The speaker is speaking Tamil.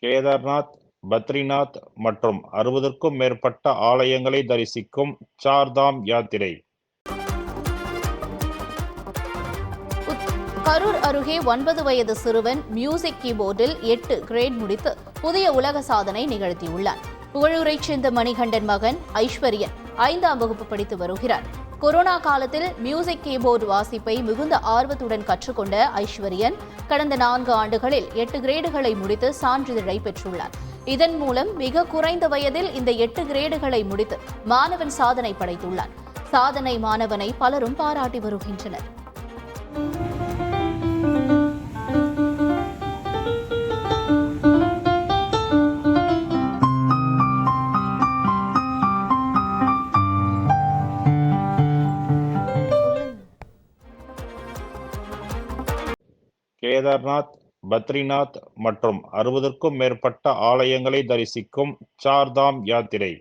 கேதார்நாத், பத்ரிநாத் மற்றும் 60க்கும் மேற்பட்ட ஆலயங்களை தரிசிக்கும் சார்தாம் யாத்திரை. கரூர் அருகே 9 வயது சிறுவன் மியூசிக் கீபோர்டில் 8 கிரேட் முடித்து புதிய உலக சாதனை நிகழ்த்தியுள்ளார். புகழூரைச் சேர்ந்த மணிகண்டன் மகன் ஐஸ்வரியன் 5ஆம் வகுப்பு படித்து வருகிறார். கொரோனா காலத்தில் மியூசிக் கீபோர்டு வாசிப்பை மிகுந்த ஆர்வத்துடன் கற்றுக்கொண்ட ஐஸ்வரியன் கடந்த 4 ஆண்டுகளில் 8 கிரேடுகளை முடித்து சான்றிதழை பெற்றுள்ளார். இதன் மூலம் மிக குறைந்த வயதில் இந்த 8 கிரேடுகளை முடித்து மாணவன் சாதனை படைத்துள்ளார். சாதனை மாணவனை பலரும் பாராட்டி வருகின்றனர். கேதார்நாத், பத்ரிநாத் மற்றும் 60க்கும் மேற்பட்ட ஆலயங்களை தரிசிக்கும் சார்தாம் யாத்திரை.